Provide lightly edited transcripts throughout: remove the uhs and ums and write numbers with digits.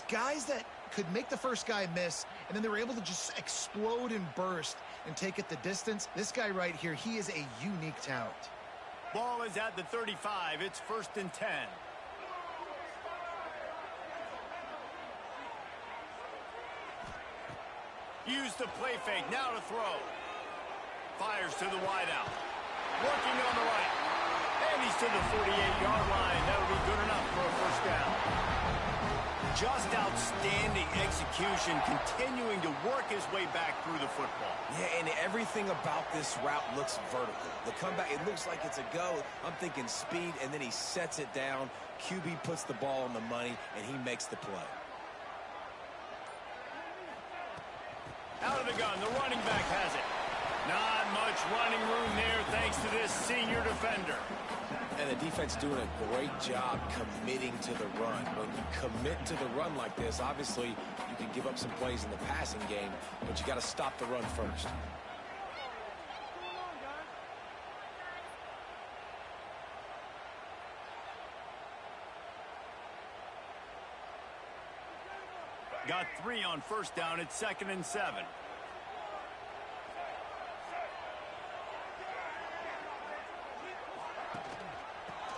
guys that could make the first guy miss, and then they were able to just explode and burst and take it the distance. This guy right here, he is a unique talent. Ball is at the 35. It's 1st and 10. Use the play fake. Now to throw. Fires to the wideout. Working on the right. And he's to the 48-yard line. That'll be good enough for a first down. Just outstanding execution, continuing to work his way back through the football. Yeah, and everything about this route looks vertical. The comeback, it looks like it's a go. I'm thinking speed, and then he sets it down. QB puts the ball on the money, and he makes the play. Out of the gun, the running back has it. Not much running room there thanks to this senior defender. And the defense doing a great job committing to the run. When you commit to the run like this, obviously you can give up some plays in the passing game, but you got to stop the run first. Got 3 on first down. It's 2nd and 7.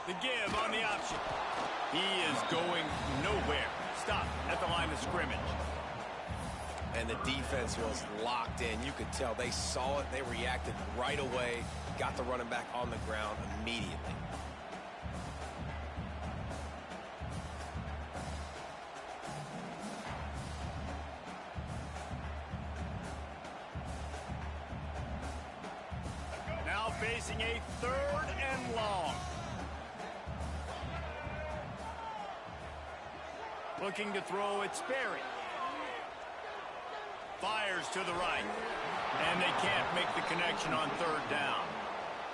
The give on the option. He is going nowhere. Stop at the line of scrimmage. And the defense was locked in. You could tell they saw it. They reacted right away. Got the running back on the ground immediately. Now facing a 3rd and long. Looking to throw, it's Sperry. Fires to the right. And they can't make the connection on 3rd down.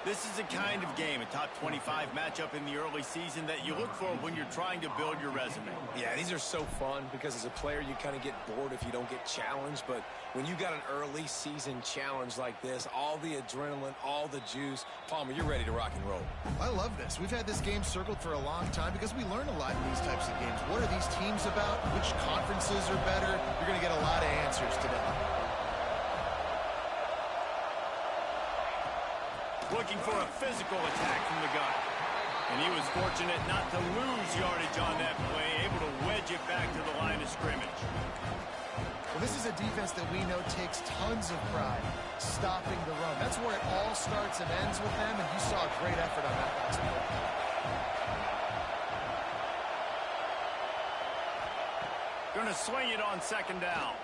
This is a kind of game, a top 25 matchup in the early season that you look for when you're trying to build your resume. Yeah, these are so fun because as a player you kind of get bored if you don't get challenged. But when you got an early season challenge like this, all the adrenaline, all the juice, Palmer, you're ready to rock and roll. I love this. We've had this game circled for a long time because we learn a lot in these types of games. What are these teams about? Which conferences are better? You're going to get a lot of answers today. Looking for a physical attack from the gun. And he was fortunate not to lose yardage on that play, able to wedge it back to the line of scrimmage. Well, this is a defense that we know takes tons of pride stopping the run. That's where it all starts and ends with them, and you saw a great effort on that last play. Going to swing it on 2nd down.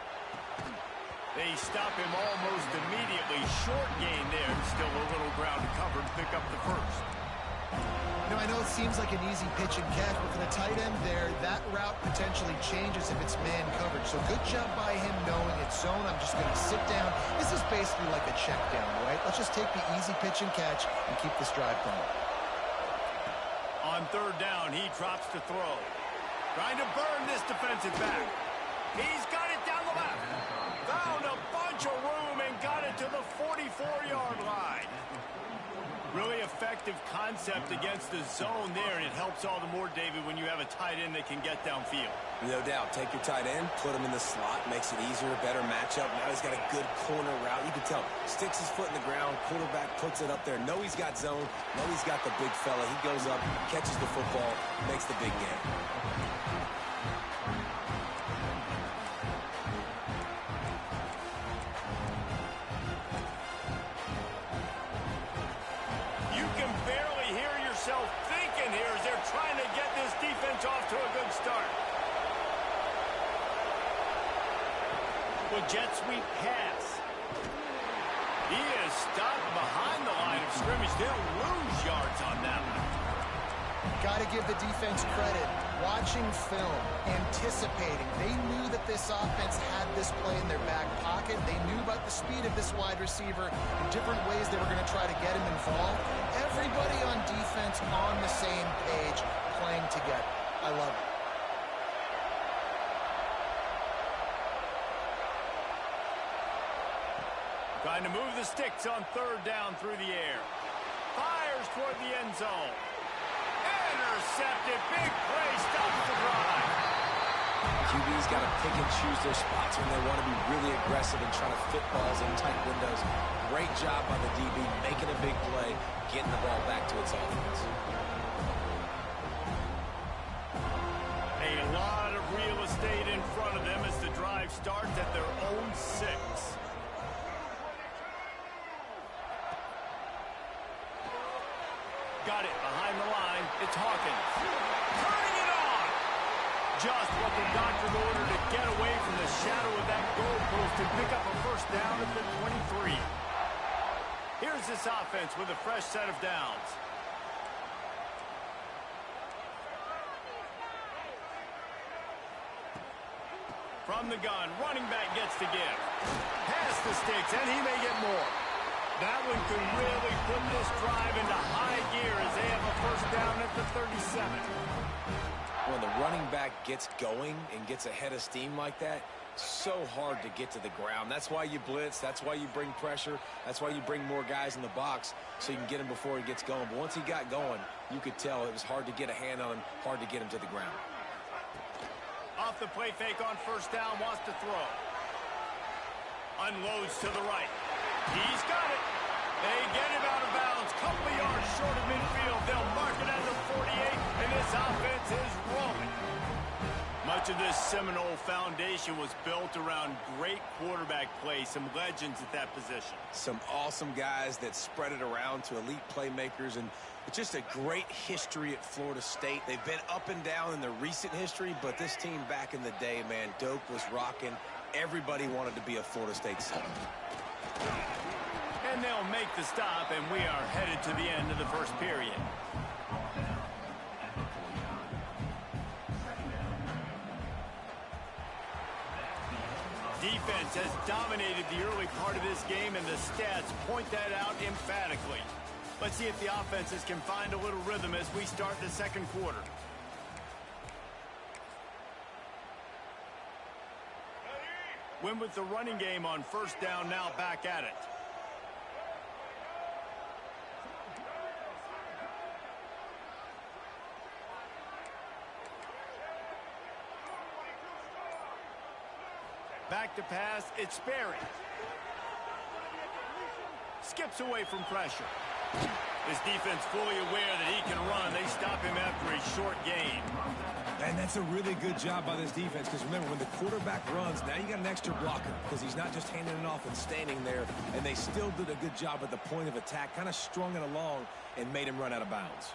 They stop him almost immediately. Short gain there. Still a little ground to cover to pick up the first. You know, I know it seems like an easy pitch and catch, but for the tight end there, that route potentially changes if it's man coverage. So good job by him knowing it's zone. I'm just going to sit down. This is basically like a check down, right? Let's just take the easy pitch and catch and keep this drive going. On 3rd down, he drops to throw. Trying to burn this defensive back. He's got it down the left. Found a bunch of room and got it to the 44-yard line. Really effective concept against the zone there, and it helps all the more, David, when you have a tight end that can get downfield. No doubt. Take your tight end, put him in the slot, makes it easier, better matchup. Now he's got a good corner route. You can tell, sticks his foot in the ground, quarterback puts it up there. Know he's got zone, know he's got the big fella. He goes up, catches the football, makes the big game. Thinking here as they're trying to get this defense off to a good start. Well, jet sweep pass. He is stopped behind the line of scrimmage. They'll lose yards on that one. Got to give the defense credit. Watching film, anticipating. They knew that this offense had this play in their back pocket. They knew about the speed of this wide receiver, the different ways they were going to try to get him involved. Everybody on defense on the same page, playing together. I love it. Trying to move the sticks on 3rd down through the air. Fires toward the end zone. Intercepted. Big play. Stops the drive. QB's got to pick and choose their spots when they want to be really aggressive and try to fit balls in tight windows. Great job by the DB making a big play, getting the ball back to its offense. A lot of real estate in front of them as the drive starts at their own 6. Got it behind the line. It's Hawkins. Turning it on. Just what the doctor ordered to get away from the shadow of that goalpost and pick up a first down at the 23. Here's this offense with a fresh set of downs. From the gun, running back gets to give. Pass the sticks, and he may get more. That one could really put this drive into high gear as they have a first down at the 37. When the running back gets going and gets ahead of steam like that, so hard to get to the ground. That's why you blitz. That's why you bring pressure. That's why you bring more guys in the box so you can get him before he gets going. But once he got going, you could tell it was hard to get a hand on him, hard to get him to the ground. Off the play fake on first down, wants to throw. Unloads to the right. He's got it. They get him out of bounds. Couple of yards short of midfield. They'll mark it at the 48, and this offense is rolling. Much of this Seminole foundation was built around great quarterback play, some legends at that position. Some awesome guys that spread it around to elite playmakers, and it's just a great history at Florida State. They've been up and down in the recent history, but this team back in the day, man, Doak was rocking. Everybody wanted to be a Florida State Seminole. And they'll make the stop, and we are headed to the end of the first period. Defense has dominated the early part of this game, and the stats point that out emphatically. Let's see if the offenses can find a little rhythm as we start the second quarter. Win with the running game on first down, now back at it. Back to pass, it's Sperry. Skips away from pressure. This defense fully aware that he can run. They stop him after a short gain. And that's a really good job by this defense, because remember, when the quarterback runs, now you got an extra blocker, because he's not just handing it off and standing there, and they still did a good job at the point of attack, kind of strung it along and made him run out of bounds.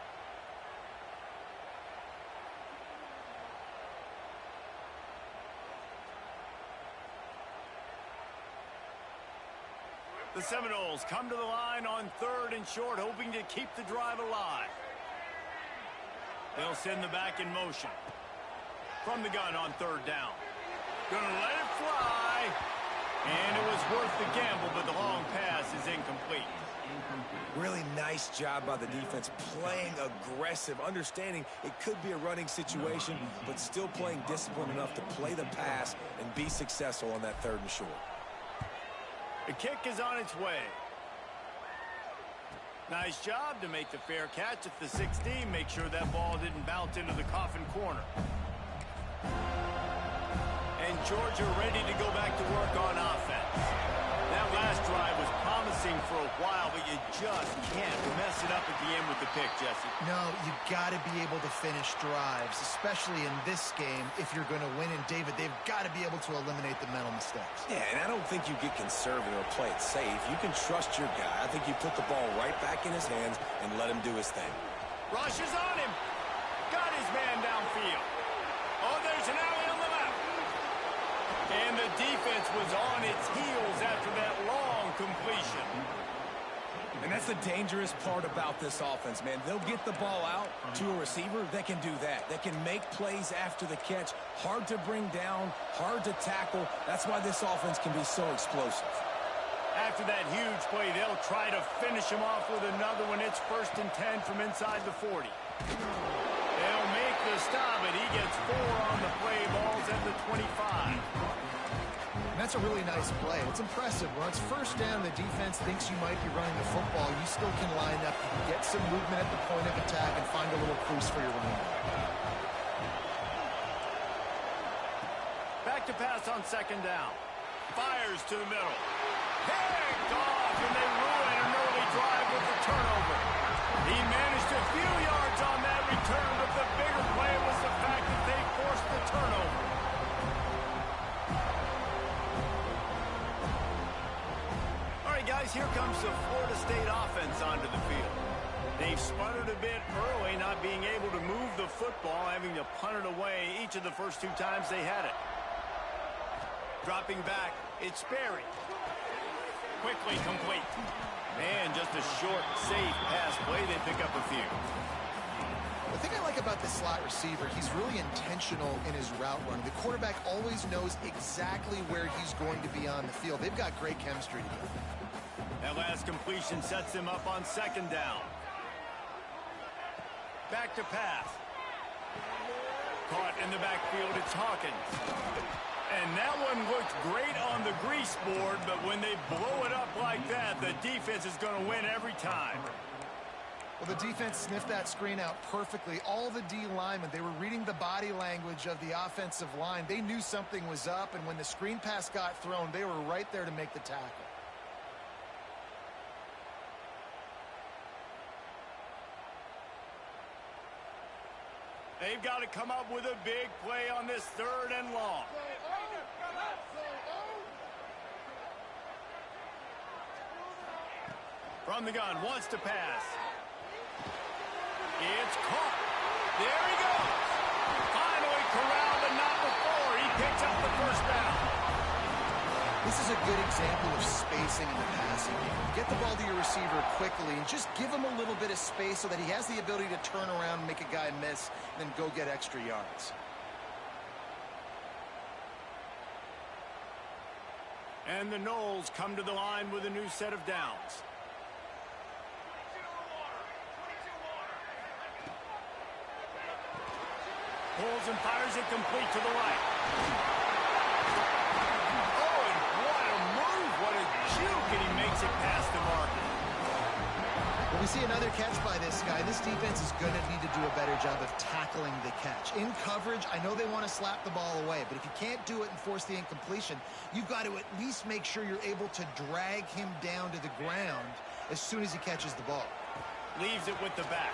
The Seminoles come to the line on 3rd and short, hoping to keep the drive alive. They'll send the back in motion. From the gun on 3rd down. Gonna let it fly. And it was worth the gamble, but the long pass is incomplete. Really nice job by the defense, playing aggressive, understanding it could be a running situation, but still playing disciplined enough to play the pass and be successful on that 3rd and short. The kick is on its way. Nice job to make the fair catch at the 16. Make sure that ball didn't bounce into the coffin corner. And Georgia ready to go back to work on offense. That last drive was promising for a while, but you just can't mess it up at the end with the pick, Jesse. No, you got to be able to finish drives, especially in this game if you're going to win. And, David, they've got to be able to eliminate the mental mistakes. Yeah, and I don't think you get conservative or play it safe. You can trust your guy. I think you put the ball right back in his hands and let him do his thing. Rush is on him. Got his man downfield. Oh, there's an alley on the left. And the defense was on its heels after that long completion. And that's the dangerous part about this offense, man. They'll get the ball out to a receiver. They can do that. They can make plays after the catch. Hard to bring down, hard to tackle. That's why this offense can be so explosive. After that huge play, they'll try to finish him off with another one. It's 1st and 10 from inside the 40. They'll make the stop, and he gets 4 on the play. Ball's at the 25. And that's a really nice play. It's impressive. When it's first down, the defense thinks you might be running the football. You still can line up, get some movement at the point of attack, and find a little crease for your running back. Back to pass on second down. Fires to the middle. Picked off, and they ruin an early drive with the turnover. He managed a few yards on that return, but the bigger play was the fact that they forced the turnover. All right, guys, here comes the Florida State offense onto the field. They've sputtered a bit early, not being able to move the football, having to punt it away each of the first 2 times they had it. Dropping back, it's Sperry. Quickly complete. Man, just a short, safe pass play. They pick up a few. The thing I like about the slot receiver, he's really intentional in his route run. The quarterback always knows exactly where he's going to be on the field. They've got great chemistry together. That last completion sets him up on second down. Back to pass. Caught in the backfield, it's Hawkins. And that one looked great on the grease board, but when they blow it up like that, the defense is going to win every time. Well, the defense sniffed that screen out perfectly. All the D linemen, they were reading the body language of the offensive line. They knew something was up, and when the screen pass got thrown, they were right there to make the tackle. They've got to come up with a big play on this 3rd and long. From the gun, wants to pass. It's caught. There he goes. Finally corralled, but not before. He picks up the first down. This is a good example of spacing in the passing game. Get the ball to your receiver quickly and just give him a little bit of space so that he has the ability to turn around and make a guy miss, and then go get extra yards. And the Noles come to the line with a new set of downs. Pulls and fires it complete to the right. Oh, and what a move. What a juke, and he makes it past the marker. When we see another catch by this guy, this defense is going to need to do a better job of tackling the catch. In coverage, I know they want to slap the ball away, but if you can't do it and force the incompletion, you've got to at least make sure you're able to drag him down to the ground as soon as he catches the ball. Leaves it with the back.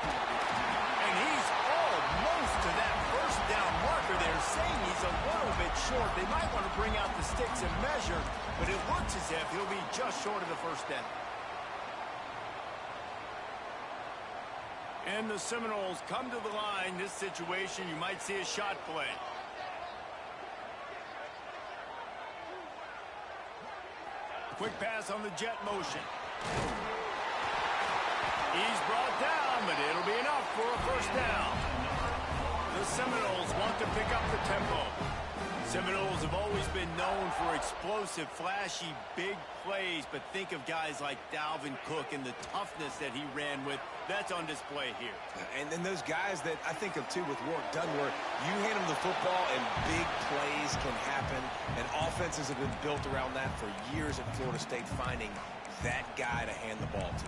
And he's almost to that first down marker there, saying he's a little bit short. They might want to bring out the sticks and measure, but it looks as if he'll be just short of the first down. And the Seminoles come to the line. This situation, you might see a shot play. Quick pass on the jet motion. He's brought down, but it'll be enough for a first down. The Seminoles want to pick up the tempo. Seminoles have always been known for explosive, flashy, big plays, but think of guys like Dalvin Cook and the toughness that he ran with. That's on display here. And then those guys that I think of, too, with Warwick Dunworth, you hand them the football and big plays can happen, and offenses have been built around that for years at Florida State, finding that guy to hand the ball to.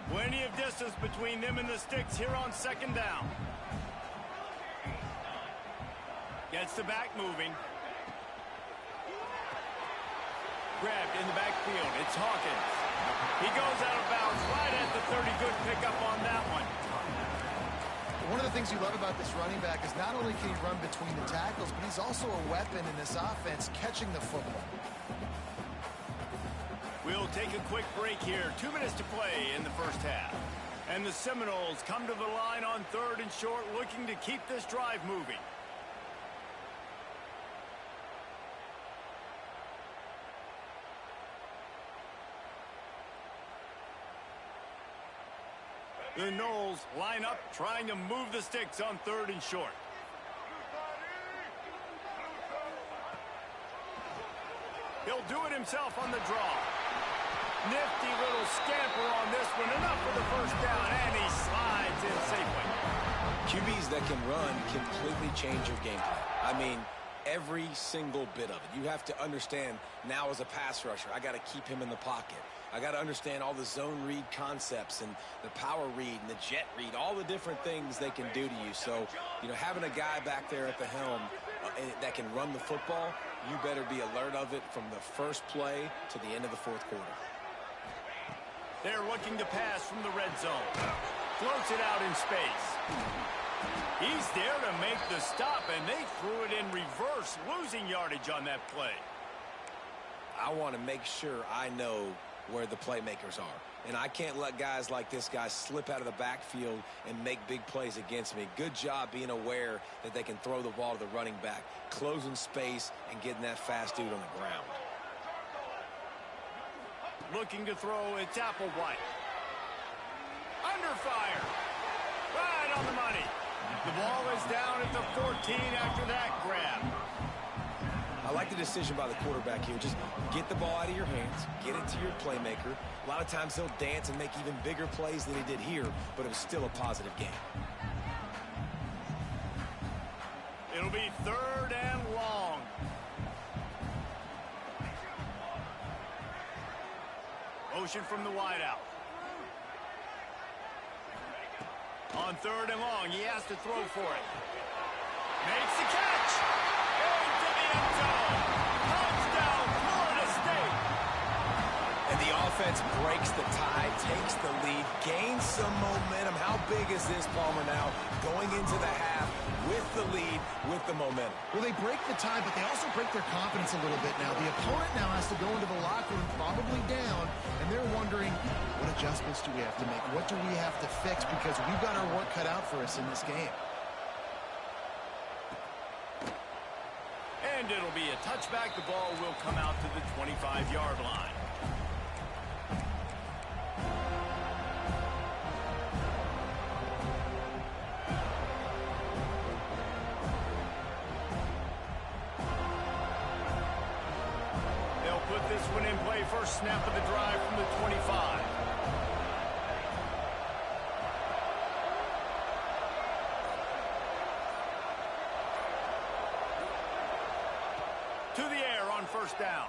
Plenty of distance between them and the sticks here on second down. Gets the back moving. Grabbed in the backfield. It's Hawkins. He goes out of bounds right at the 30. Good pickup on that one. One of the things you love about this running back is not only can he run between the tackles, but he's also a weapon in this offense, catching the football. We'll take a quick break here. 2 minutes to play in the first half. And the Seminoles come to the line on 3rd and short, looking to keep this drive moving. The Noles line up, trying to move the sticks on 3rd and short. He'll do it himself on the draw. Nifty little scamper on this one. Enough for the first down, and he slides in safely. QBs that can run completely change your game plan. I mean, every single bit of it. You have to understand now as a pass rusher, I got to keep him in the pocket. I got to understand all the zone read concepts and the power read and the jet read, all the different things they can do to you. So, you know, having a guy back there at the helm that can run the football, you better be alert of it from the first play to the end of the fourth quarter. They're looking to pass from the red zone. Floats it out in space. He's there to make the stop, and they threw it in reverse, losing yardage on that play. I want to make sure I know where the playmakers are. And I can't let guys like this guy slip out of the backfield and make big plays against me. Good job being aware that they can throw the ball to the running back, closing space, and getting that fast dude on the ground. Looking to throw, it's Applewhite. Under fire. Right on the money. The ball is down at the 14 after that grab. I like the decision by the quarterback here. Just get the ball out of your hands, get it to your playmaker. A lot of times he'll dance and make even bigger plays than he did here, but it was still a positive game. It'll be 3rd and long. Motion from the wideout. On 3rd and long, he has to throw for it. Makes the catch. Into the end zone. Touchdown, Florida State. And the offense breaks the tie, takes the lead, gains some momentum. How big is this, Palmer, now? Going into the half with the lead, with the momentum. Well, they break the tie, but they also break their confidence a little bit now. The opponent now has to go into the locker room, probably down, and they're wondering, what adjustments do we have to make? What do we have to fix? Because we've got our work cut out for us in this game. And it'll be a touchback. The ball will come out to the 25-yard line. They'll put this one in play. First snap of the drive from the 25. To the air on first down.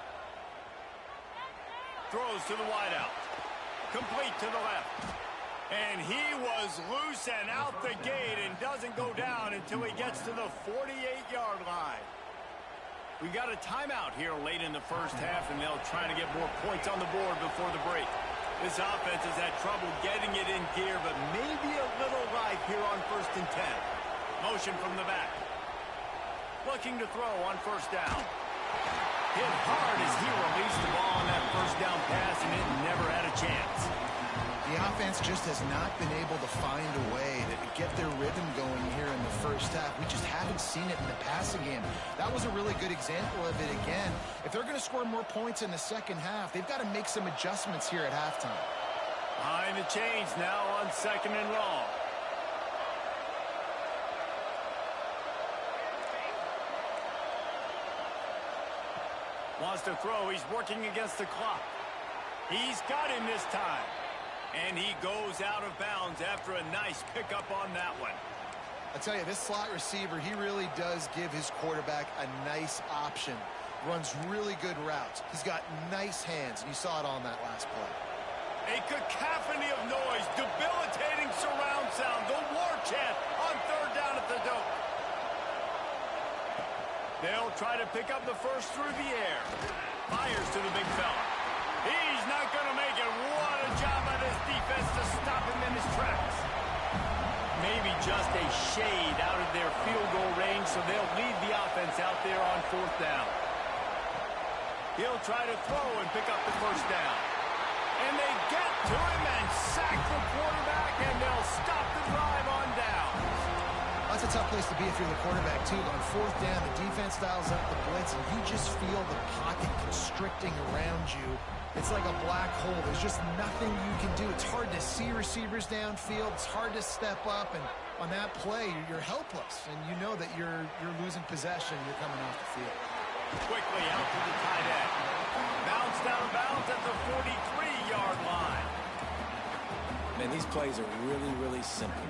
Throws to the wideout. Complete to the left. And he was loose and out the gate and doesn't go down until he gets to the 48-yard line. We got a timeout here late in the first half, and they'll try to get more points on the board before the break. This offense has had trouble getting it in gear, but maybe a little life here on 1st and 10. Motion from the back. Looking to throw on first down. Hit hard as he released the ball on that first down pass, and it never had a chance. The offense just has not been able to find a way to get their rhythm going here in the first half. We just haven't seen it in the passing game. That was a really good example of it again. If they're going to score more points in the second half, they've got to make some adjustments here at halftime. Behind the chains now on 2nd and long. Wants to throw. He's working against the clock. He's got him this time. And he goes out of bounds after a nice pickup on that one. I tell you, this slot receiver, he really does give his quarterback a nice option. Runs really good routes. He's got nice hands, and you saw it on that last play. A cacophony of noise, debilitating surround sound, the war chant on 3rd down at the dope. They'll try to pick up the first through the air. Fires to the big fella. He's not going to make it. What a job by this defense to stop him in his tracks. Maybe just a shade out of their field goal range, so they'll lead the offense out there on 4th down. He'll try to throw and pick up the first down. And they get to him and sack the quarterback, and they'll stop the drive on down. That's a tough place to be if you're the quarterback, too. On 4th down, the defense dials up the blitz, and you just feel the pocket constricting around you. It's like a black hole. There's just nothing you can do. It's hard to see receivers downfield. It's hard to step up, and on that play, you're helpless, and you know that you're losing possession. You're coming off the field. Quickly out to the tight end. Bounced out of bounds at the 43-yard line. Man, these plays are really, really simple.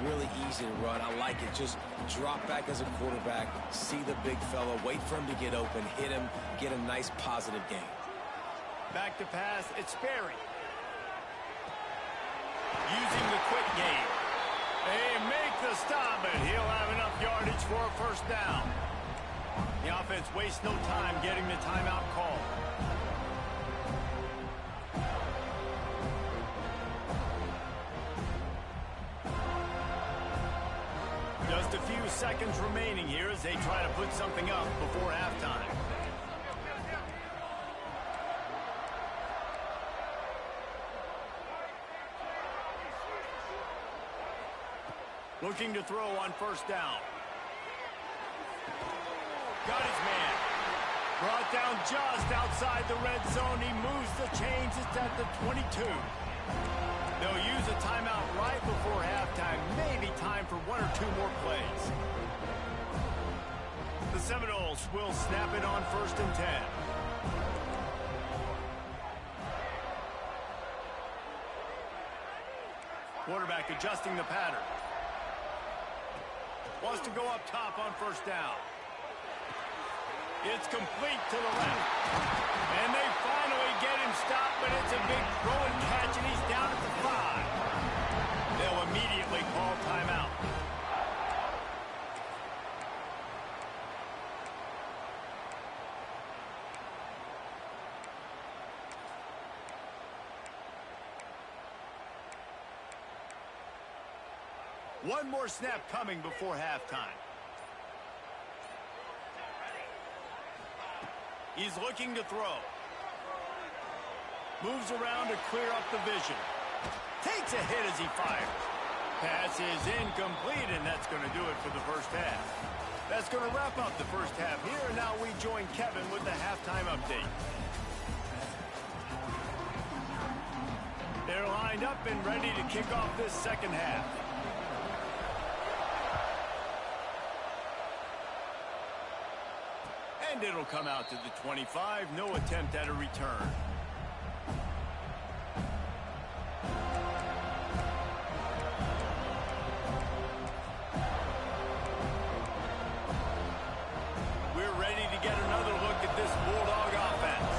Really easy to run. I like it. Just drop back as a quarterback, see the big fella, wait for him to get open, hit him, get a nice positive gain. Back to pass, it's Sperry. Using the quick game. They make the stop, and he'll have enough yardage for a first down. The offense wastes no time getting the timeout call. Just a few seconds remaining here as they try to put something up before halftime. Looking to throw on first down. Got his man. Brought down just outside the red zone. He moves the chains. It's at the 22. They'll use a timeout right before halftime. Maybe time for one or two more plays. The Seminoles will snap it on 1st and 10. Quarterback adjusting the pattern. Wants to go up top on first down. It's complete to the left. And they finally get him stopped, but it's a big throw and catch, and he's down at the 5. They'll immediately call timeout. One more snap coming before halftime. He's looking to throw. Moves around to clear up the vision. Takes a hit as he fires. Pass is incomplete, and that's going to do it for the first half. That's going to wrap up the first half here. Now we join Kevin with the halftime update. They're lined up and ready to kick off this second half. And it'll come out to the 25. No attempt at a return. We're ready to get another look at this Bulldog offense.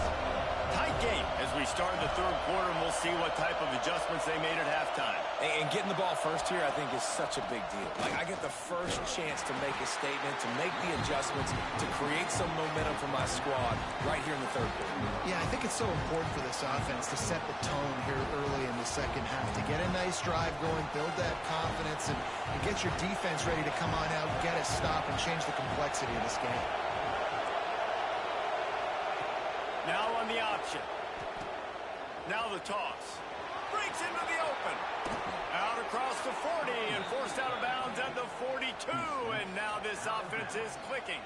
Tight game as we start the third quarter, and we'll see what type of adjustments they made at halftime. And getting the ball first here, I think, is such a big deal. Like, I get the first chance to make a statement, to make the adjustments, to create some momentum for my squad right here in the third quarter. Yeah, I think it's so important for this offense to set the tone here early in the second half, to get a nice drive going, build that confidence, and get your defense ready to come on out, get a stop, and change the complexity of this game. Now on the option. Now the toss. Breaks into the open. Out across the 40 and forced out of bounds at the 42. And now this offense is clicking.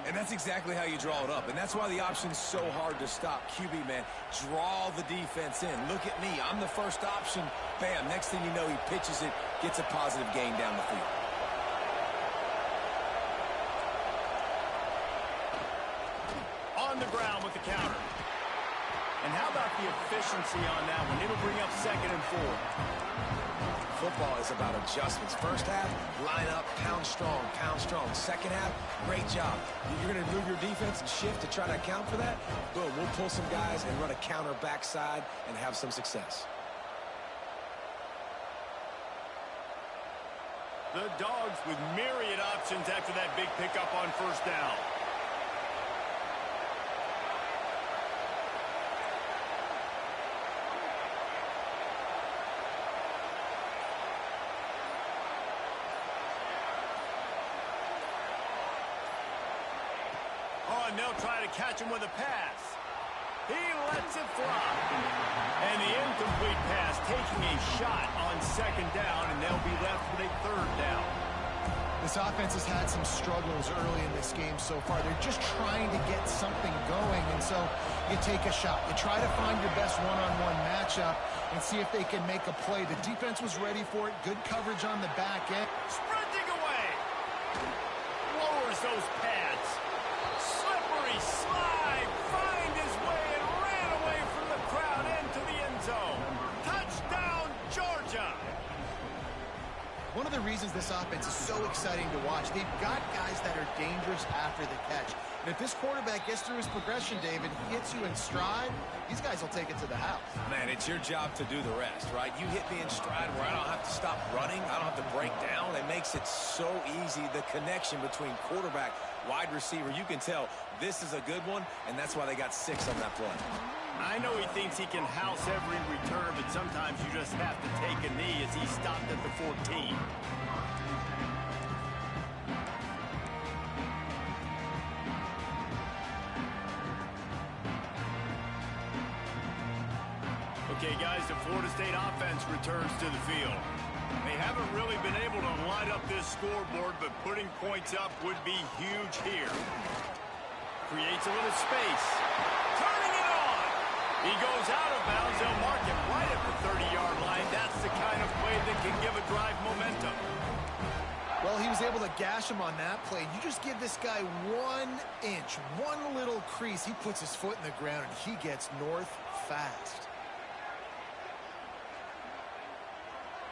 And that's exactly how you draw it up. And that's why the option's so hard to stop. QB, man, draw the defense in. Look at me. I'm the first option. Bam. Next thing you know, he pitches it, gets a positive gain down the field. On the ground with the counter. And how about the efficiency on that one? It'll bring up 2nd and 4. Football is about adjustments. First half, line up, pound strong, pound strong. Second half, great job. You're going to move your defense and shift to try to account for that? Boom, we'll pull some guys and run a counter backside and have some success. The Dogs with myriad options after that big pickup on first down. Oh, and they'll try to catch him with a pass. He lets it fly. And the incomplete pass taking a shot on 2nd down, and they'll be left with a 3rd down. This offense has had some struggles early in this game so far. They're just trying to get something going, and so you take a shot. You try to find your best one-on-one matchup and see if they can make a play. The defense was ready for it. Good coverage on the back end. Sprinting away. Lowers those pads. Slippery slide. Find his way and ran away from the crowd into the end zone. Touchdown, Georgia. One of the reasons this offense is so exciting to watch, they've got guys that are dangerous after the catch. And if this quarterback gets through his progression, David, he hits you in stride, these guys will take it to the house. Man, it's your job to do the rest, right? You hit me in stride where I don't have to stop running. I don't have to break down. It makes it so easy, the connection between quarterback, wide receiver. You can tell this is a good one, and that's why they got 6 on that play. I know he thinks he can house every return, but sometimes you just have to take a knee as he stopped at the 14. Okay, guys, the Florida State offense returns to the field. They haven't really been able to light up this scoreboard, but putting points up would be huge here. Creates a little space. Turning it on. He goes out of bounds. They'll mark him right at the 30-yard line. That's the kind of play that can give a drive momentum. Well, he was able to gash him on that play. You just give this guy 1 inch, one little crease. He puts his foot in the ground, and he gets north fast.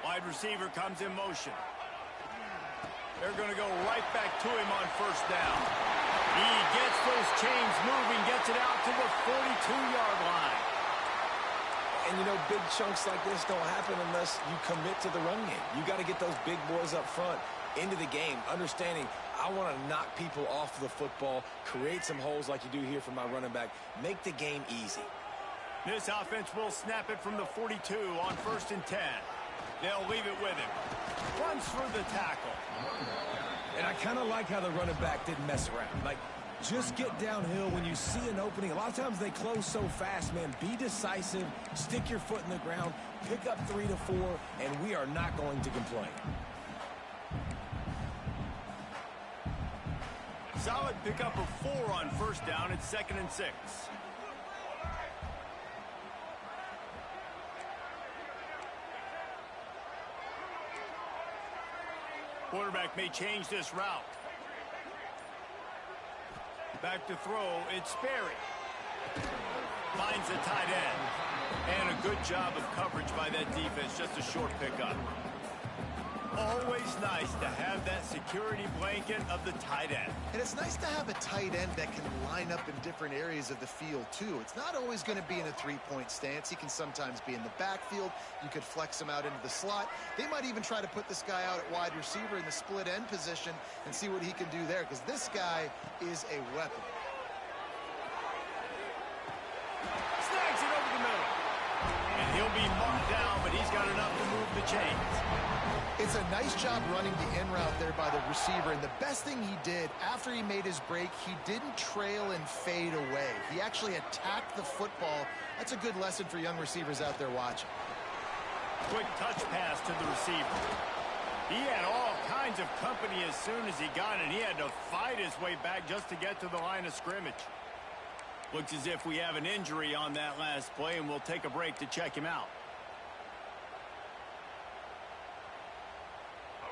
Wide receiver comes in motion. They're going to go right back to him on first down. He gets those chains moving, gets it out to the 42-yard line. And, you know, big chunks like this don't happen unless you commit to the run game. You got to get those big boys up front into the game, understanding I want to knock people off the football, create some holes like you do here for my running back, make the game easy. This offense will snap it from the 42 on 1st and 10. They'll leave it with him. Runs through the tackle. And I kind of like how the running back didn't mess around. Like, just get downhill when you see an opening. A lot of times they close so fast, man. Be decisive. Stick your foot in the ground. Pick up 3 to 4, and we are not going to complain. Solid pickup of 4 on first down. It's 2nd and 6. Quarterback may change this route. Back to throw, it's Sperry. Finds the tight end. And a good job of coverage by that defense, just a short pickup. Always nice to have that security blanket of the tight end. And it's nice to have a tight end that can line up in different areas of the field, too. It's not always going to be in a three-point stance. He can sometimes be in the backfield. You could flex him out into the slot. They might even try to put this guy out at wide receiver in the split end position and see what he can do there, because this guy is a weapon. Snags it over the middle. And he'll be marked down, but he's got enough to move the chains. It's a nice job running the in route there by the receiver, and the best thing he did after he made his break, he didn't trail and fade away. He actually attacked the football. That's a good lesson for young receivers out there watching. Quick touch pass to the receiver. He had all kinds of company as soon as he got it. He had to fight his way back just to get to the line of scrimmage. Looks as if we have an injury on that last play, and we'll take a break to check him out.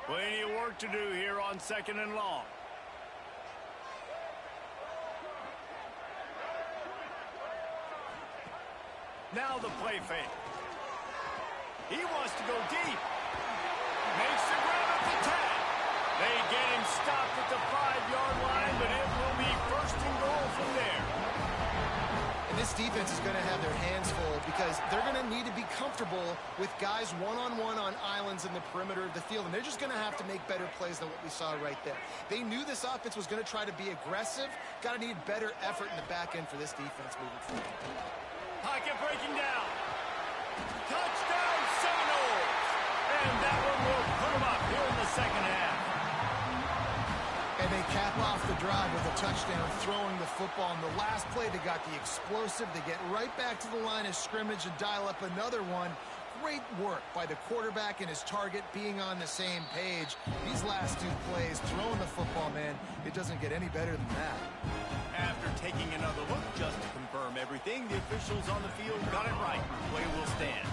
Plenty of work to do here on 2nd and long. Now the play fake. He wants to go deep. Makes the grab at the 10. They get him stopped at the 5-yard line, but it will be 1st and goal from there. And this defense is going to have their hands full because they're going to need to be comfortable with guys one-on-one on islands in the perimeter of the field, and they're just going to have to make better plays than what we saw right there. They knew this offense was going to try to be aggressive. Got to need better effort in the back end for this defense moving forward. Pocket breaking down. Touchdown Seminoles. And that one will put them up here in the second half. And they cap off the drive with a touchdown, throwing the football. In the last play, they got the explosive. They get right back to the line of scrimmage and dial up another one. Great work by the quarterback and his target being on the same page. These last 2 plays, throwing the football, man, it doesn't get any better than that. After taking another look just to confirm everything, the officials on the field got it right. Play will stand.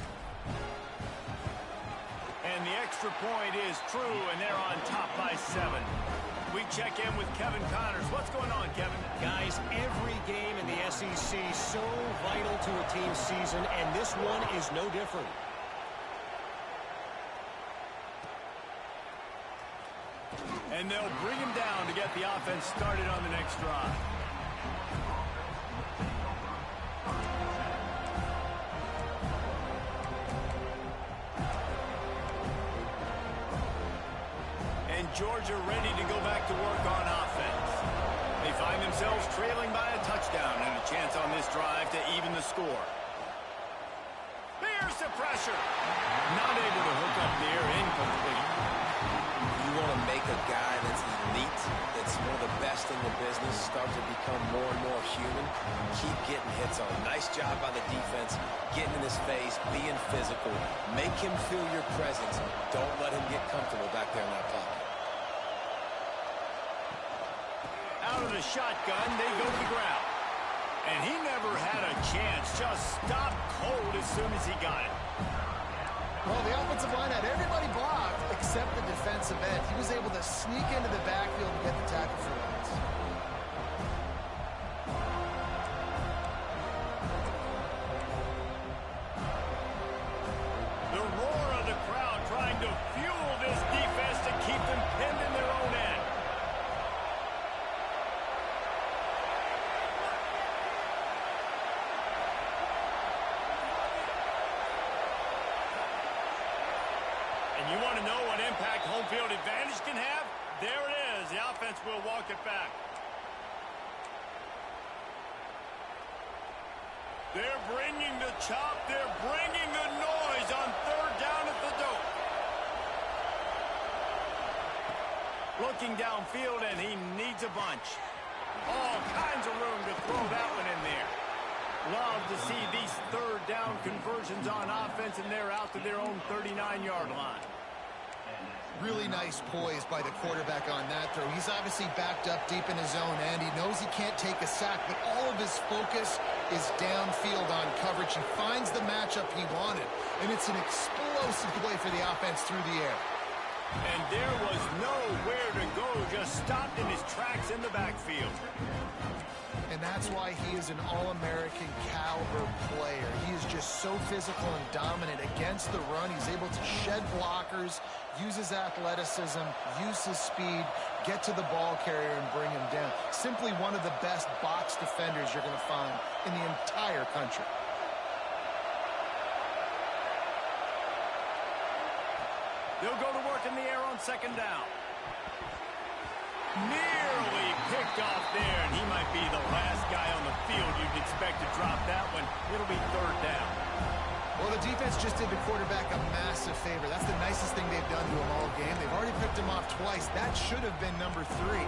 And the extra point is true, and they're on top by 7. We check in with Kevin Connors. What's going on, Kevin? Guys, every game in the SEC so vital to a team's season, and this one is no different. And they'll bring him down to get the offense started on the next drive. Georgia ready to go back to work on offense. They find themselves trailing by a touchdown and a chance on this drive to even the score. Here's the pressure. Not able to hook up there, incomplete. You want to make a guy that's elite, that's one of the best in the business, start to become more and more human. Keep getting hits on. Nice job by the defense, getting in his face, being physical. Make him feel your presence. Don't let him get comfortable back there in that pocket. Out of the shotgun, they go to the ground. And he never had a chance. Just stopped cold as soon as he got it. Well, the offensive line had everybody blocked except the defensive end. He was able to sneak into the backfield and get the tackle for loss. The roar of the crowd trying to fuel this defense to keep them pinned in their own end. And you want to know what impact home field advantage can have? There it is. The offense will walk it back. They're bringing the chop. They're bringing the noise on third down at the dope. Looking downfield, and he needs a bunch. All kinds of room to throw that one in there. Love to see these third down conversions on offense, and they're out to their own 39-yard line. Really nice poise by the quarterback on that throw. He's obviously backed up deep in his own end. He knows he can't take a sack, but all of his focus is downfield on coverage. He finds the matchup he wanted, and it's an explosive play for the offense through the air. And there was nowhere to go, just stopped in his tracks in the backfield. And that's why he is an All-American caliber player. He is just so physical and dominant against the run. He's able to shed blockers, use his athleticism, use his speed, get to the ball carrier and bring him down. Simply one of the best box defenders you're going to find in the entire country. They'll go to work in the air on second down. Nearly picked off there, and he might be the last guy on the field you'd expect to drop that one. It'll be third down. Well, the defense just did the quarterback a massive favor. That's the nicest thing they've done to him all game. They've already picked him off twice. That should have been number 3.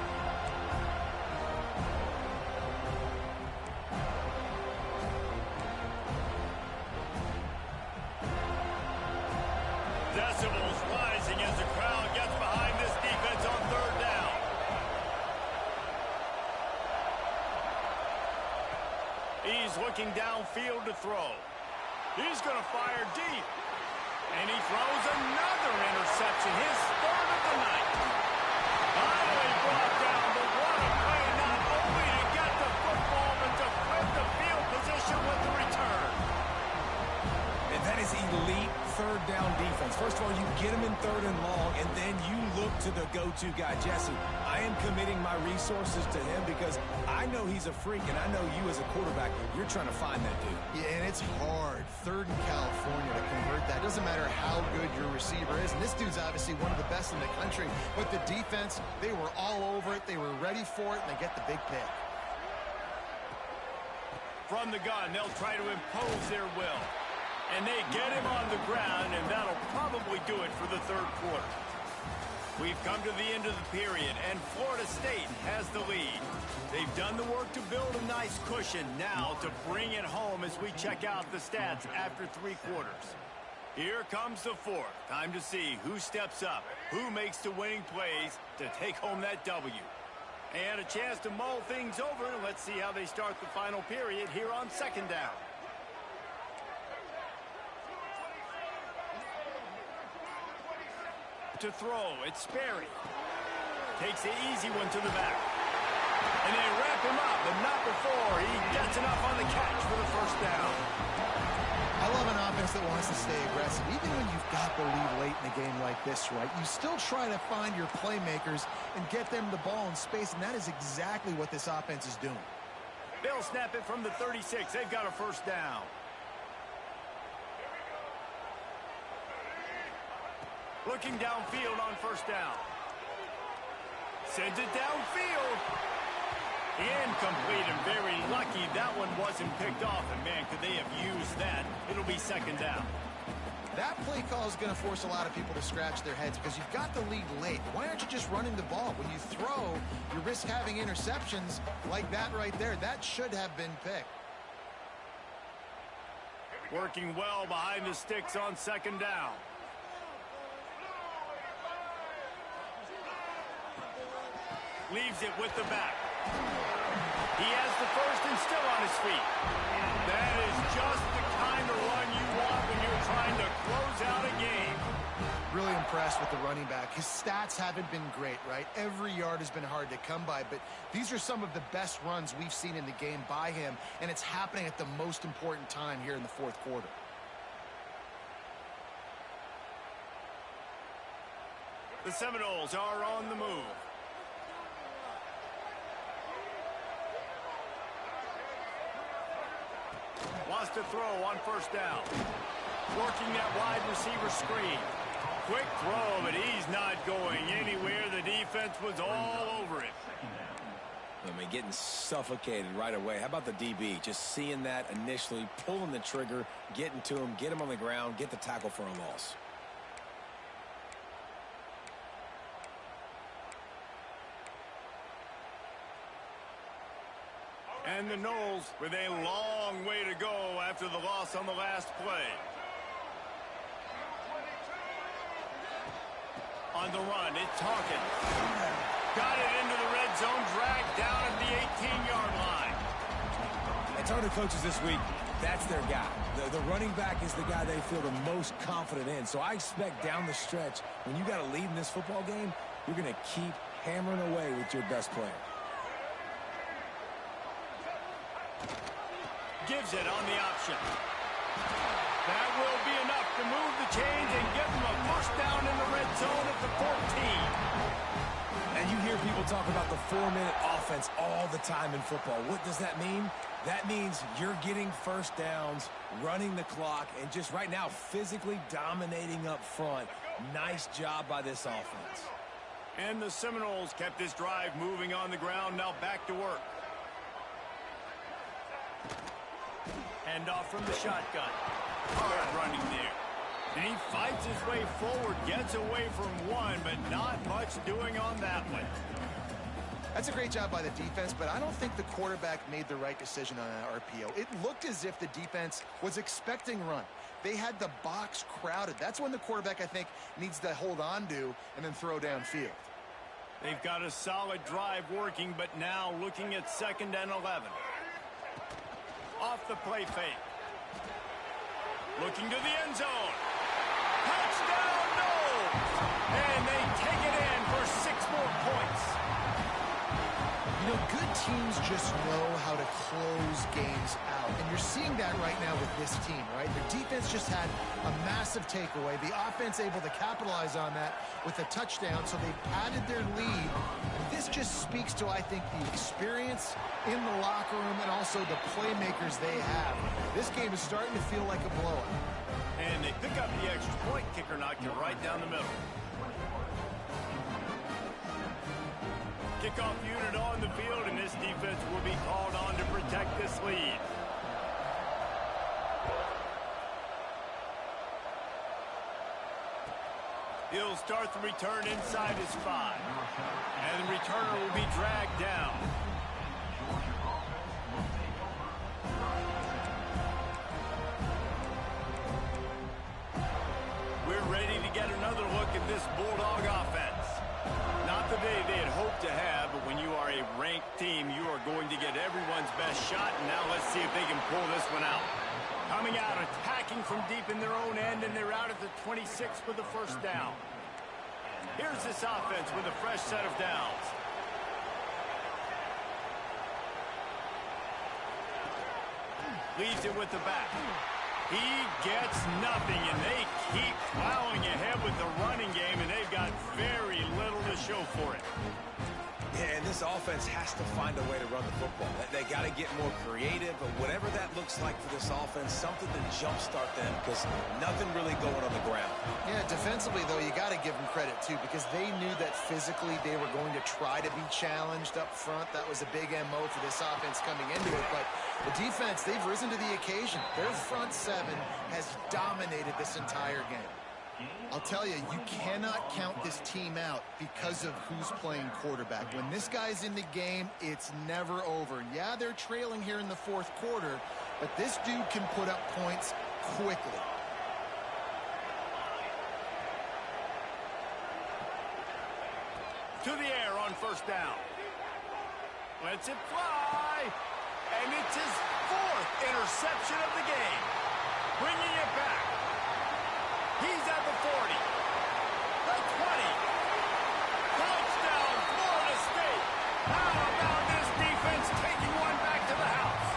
Decibels rising as the crowd gets behind this defense on third down. He's looking downfield to throw. He's going to fire deep. And he throws another interception, his third of the night. Finally brought down, but what a play, not only to get the football, but to flip the field position with the return. And that is elite third down defense. First of all, you get him in third and long, and then you look to the go-to guy. Jesse, I am committing my resources to him because I know he's a freak, and I know you as a quarterback, you're trying to find that dude. Yeah, and it's hard. Third in California to convert that. Doesn't matter how good your receiver is. And this dude's obviously one of the best in the country. But the defense, they were all over it. They were ready for it, and they get the big pick. From the gun, they'll try to impose their will. And they get him on the ground, and that'll probably do it for the third quarter. We've come to the end of the period, and Florida State has the lead. They've done the work to build a nice cushion now to bring it home as we check out the stats after 3 quarters. Here comes the fourth. Time to see who steps up, who makes the winning plays to take home that W. And a chance to mull things over. Let's see how they start the final period here on second down. To throw, it's Sperry. Takes the easy one to the back. And they wrap him up, but not before he gets enough on the catch for the first down. I love an offense that wants to stay aggressive. Even when you've got the lead late in a game like this, right, you still try to find your playmakers and get them the ball in space, and that is exactly what this offense is doing. They'll snap it from the 36. They've got a first down. Looking downfield on first down. Sends it downfield. Incomplete, and very lucky that one wasn't picked off. And, man, could they have used that? It'll be second down. That play call is going to force a lot of people to scratch their heads because you've got the lead late. Why aren't you just running the ball? When you throw, you risk having interceptions like that right there. That should have been picked. Working well behind the sticks on second down. Leaves it with the back. He has the first and still on his feet. That is just the kind of run you want when you're trying to close out a game. Really impressed with the running back. His stats haven't been great, right? Every yard has been hard to come by, but these are some of the best runs we've seen in the game by him, and it's happening at the most important time here in the fourth quarter. The Seminoles are on the move. Wants to throw on first down. Working that wide receiver screen. Quick throw, but he's not going anywhere. The defense was all over it. I mean, getting suffocated right away. How about the DB? Just seeing that initially, pulling the trigger, getting to him, get him on the ground, get the tackle for a loss. And the Noles with a long way to go after the loss on the last play. On the run, it's Hawkins. Got it into the red zone, dragged down at the 18-yard line. I told the coaches this week, that's their guy. The running back is the guy they feel the most confident in. So I expect down the stretch, when you got a lead in this football game, you're going to keep hammering away with your best player. Gives it on the option. That will be enough to move the chains and give them a first down in the red zone at the 14. And you hear people talk about the 4-minute offense all the time in football. What does that mean? That means you're getting first downs, running the clock, and just right now physically dominating up front. Nice job by this offense. And the Seminoles kept this drive moving on the ground. Now back to work. Hand off from the shotgun. Hard running there. And he fights his way forward, gets away from one, but not much doing on that one. That's a great job by the defense, but I don't think the quarterback made the right decision on that RPO. It looked as if the defense was expecting run. They had the box crowded. That's when the quarterback, I think, needs to hold on to and then throw downfield. They've got a solid drive working, but now looking at 2nd and 11. Off the play fake. Looking to the end zone. Touchdown, Noles! And they take it in for 6 more points. You know, good teams just know how to close games out. And you're seeing that right now with this team, right? Their defense just had a massive takeaway. The offense able to capitalize on that with a touchdown, so they padded their lead. And this just speaks to, I think, the experience in the locker room and also the playmakers they have. This game is starting to feel like a blowout. And they pick up the extra point. Kicker knocked it right down the middle. Kickoff unit on the field, and this defense will be called on to protect this lead. He'll start the return inside his 5. And the returner will be dragged down. We're ready to get another look at this Bulldog offense. Not the day they had hoped to have, but when you are a ranked team, you are going to get everyone's best shot, and now let's see if they can pull this one out. Coming out, attacking from deep in their own end, and they're out at the 26 with the first down. Here's this offense with a fresh set of downs. Leads it with the back. He gets nothing, and they keep plowing ahead with the running game, and they've got very little to show for it. Yeah, and this offense has to find a way to run the football. They got to get more creative, but whatever that looks like for this offense, something to jumpstart them because nothing really going on the ground. Yeah, defensively, though, you got to give them credit, too, because they knew that physically they were going to try to be challenged up front. That was a big MO for this offense coming into it, but the defense, they've risen to the occasion. Their front seven has dominated this entire game. I'll tell you, you cannot count this team out because of who's playing quarterback. When this guy's in the game, it's never over. Yeah, they're trailing here in the fourth quarter, but this dude can put up points quickly. To the air on first down. Lets it fly. And it's his fourth interception of the game. Bringing it back. He's at the 40. The 20. Touchdown, Florida State. How about this defense taking one back to the house?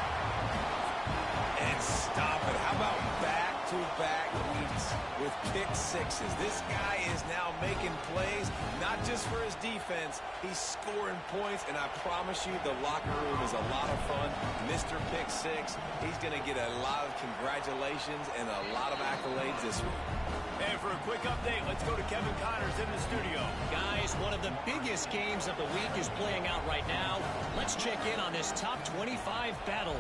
And stop it. How about back-to-back weeks with pick sixes? This guy is now making plays, not just for his defense. He's scoring points, and I promise you the locker room is a lot of fun. Mr. Pick Six, he's going to get a lot of congratulations and a lot of accolades this week. And for a quick update, let's go to Kevin Connors in the studio. Guys, one of the biggest games of the week is playing out right now. Let's check in on this top 25 battle.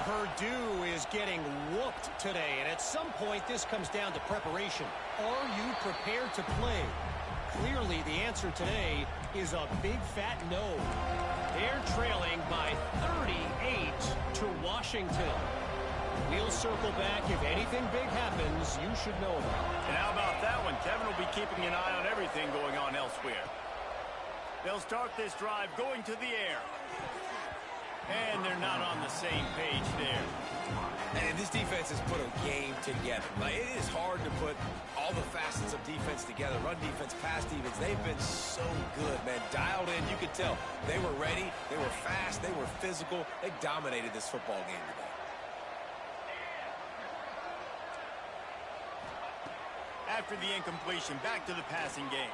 Purdue is getting whooped today, and at some point this comes down to preparation. Are you prepared to play? Clearly the answer today is a big fat no. They're trailing by 38 to Washington. We'll circle back. If anything big happens, you should know about it. And how about that one? Kevin will be keeping an eye on everything going on elsewhere. They'll start this drive going to the air. And they're not on the same page there. And this defense has put a game together. Like, it is hard to put all the facets of defense together. Run defense, pass defense. They've been so good, man. Dialed in. You could tell they were ready. They were fast. They were physical. They dominated this football game today. After the incompletion, back to the passing game.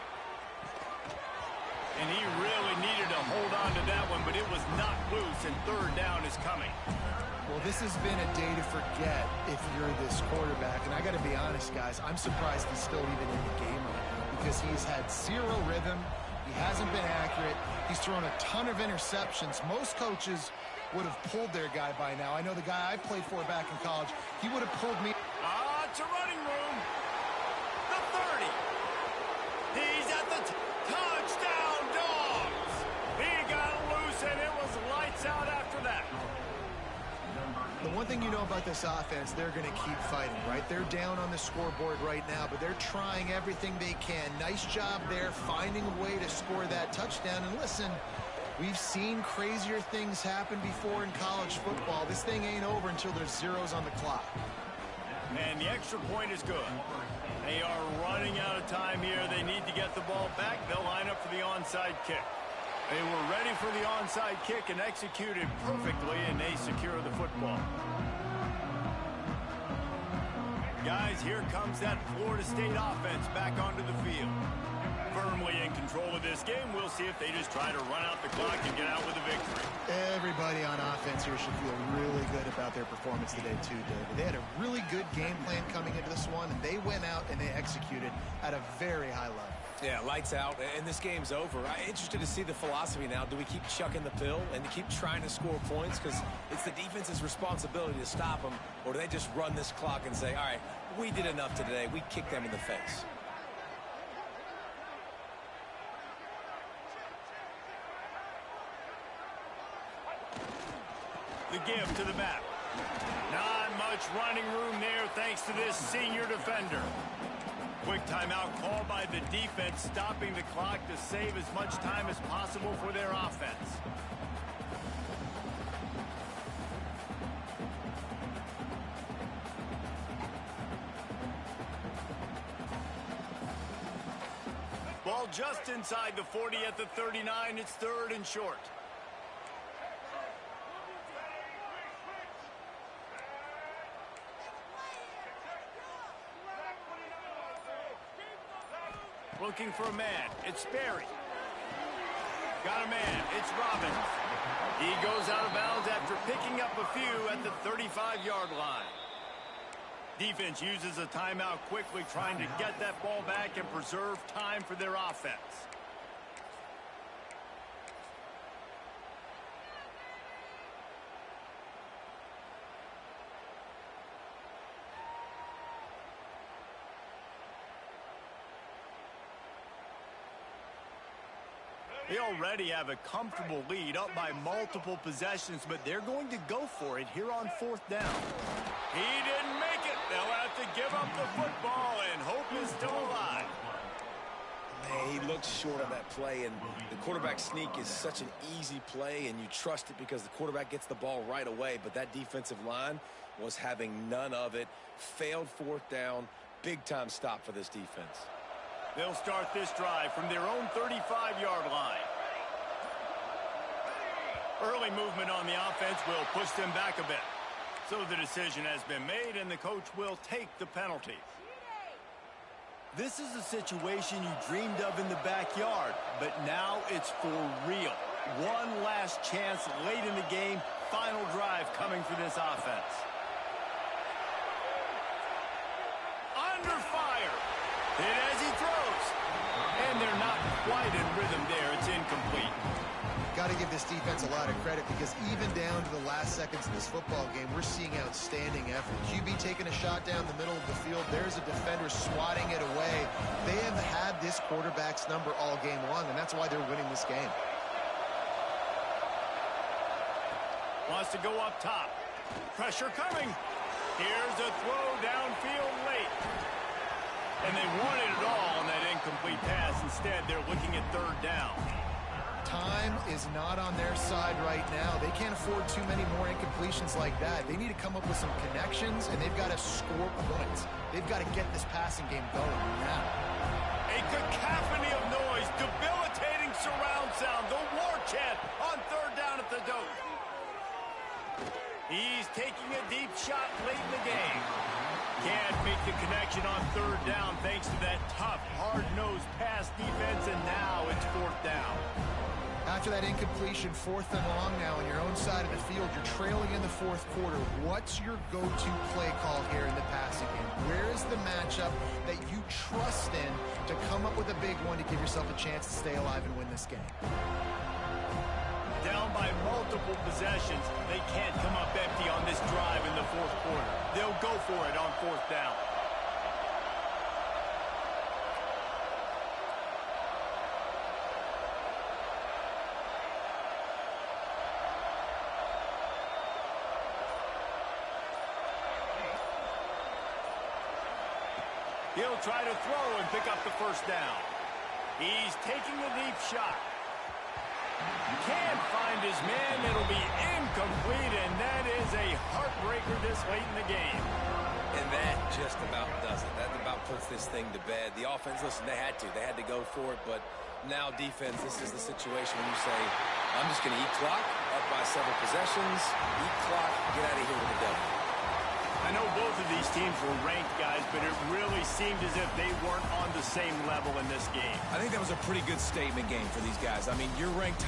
And he really needed to hold on to that one, but it was not loose, and third down is coming. Well, this has been a day to forget if you're this quarterback. And I got to be honest, guys, I'm surprised he's still even in the game right now because he's had zero rhythm. He hasn't been accurate. He's thrown a ton of interceptions. Most coaches would have pulled their guy by now. I know the guy I played for back in college, he would have pulled me. It's a running room. The 30. He's at the touchdown, Dogs. He got loose, and it was lights out after that. The one thing you know about this offense, they're going to keep fighting, right? They're down on the scoreboard right now, but they're trying everything they can. Nice job there, finding a way to score that touchdown. And listen, we've seen crazier things happen before in college football. This thing ain't over until there's zeros on the clock. And the extra point is good. They are running out of time here. They need to get the ball back. They'll line up for the onside kick. They were ready for the onside kick and executed perfectly, and they secure the football. Guys, here comes that Florida State offense back onto the field. Firmly in control of this game. We'll see if they just try to run out the clock and get out with a victory. Everybody on offense here should feel really good about their performance today too, David. They had a really good game plan coming into this one, and they went out and they executed at a very high level. Yeah, lights out, and this game's over. I'm interested to see the philosophy now. Do we keep chucking the pill and keep trying to score points because it's the defense's responsibility to stop them, or do they just run this clock and say, all right, we did enough today. We kicked them in the face. The give to the back. Not much running room there thanks to this senior defender. Quick timeout called by the defense, stopping the clock to save as much time as possible for their offense. Ball just inside the 40 at the 39. It's third and short. Looking for a man. It's Sperry. Got a man. It's Robbins. He goes out of bounds after picking up a few at the 35-yard line. Defense uses a timeout quickly, trying to get that ball back and preserve time for their offense. They already have a comfortable lead, up by multiple possessions, but they're going to go for it here on 4th down. He didn't make it. They'll have to give up the football, and hope is still alive. He looks short on that play, and the quarterback sneak is such an easy play, and you trust it because the quarterback gets the ball right away, but that defensive line was having none of it. Failed 4th down. Big-time stop for this defense. They'll start this drive from their own 35-yard line. Early movement on the offense will push them back a bit. So the decision has been made, and the coach will take the penalty. This is a situation you dreamed of in the backyard, but now it's for real. One last chance late in the game. Final drive coming for this offense. Under fire. Hit as he throws. And they're not quite in rhythm there. It's incomplete. Got to give this defense a lot of credit because even down to the last seconds of this football game, we're seeing outstanding effort. QB taking a shot down the middle of the field. There's a defender swatting it away. They have had this quarterback's number all game long, and that's why they're winning this game. Wants to go up top. Pressure coming. Here's a throw downfield late. And they wanted it all on that incomplete pass. Instead, they're looking at 3rd down. Time is not on their side right now. They can't afford too many more incompletions like that. They need to come up with some connections, and they've got to score points. They've got to get this passing game going now. A cacophony of noise, debilitating surround sound, the war chant on 3rd down at the dope. He's taking a deep shot late in the game. Can't make the connection on 3rd down thanks to that tough, hard-nosed pass defense, and now it's 4th down. After that incompletion, 4th and long now on your own side of the field, you're trailing in the 4th quarter. What's your go-to play call here in the passing game? Where is the matchup that you trust in to come up with a big one to give yourself a chance to stay alive and win this game? Down by multiple possessions, they can't come up empty on this drive in the 4th quarter. They'll go for it on 4th down. He'll try to throw and pick up the 1st down. He's taking a deep shot. Can't find his man. It'll be incomplete, and that is a heartbreaker this late in the game. And that just about does it. That about puts this thing to bed. The offense, listen, they had to go for it, but now defense, this is the situation when you say, I'm just going to eat clock, up by several possessions, eat clock, get out of here with the devil. I know both of these teams were ranked, guys, but it really seemed as if they weren't on the same level in this game. I think that was a pretty good statement game for these guys. I mean, you're ranked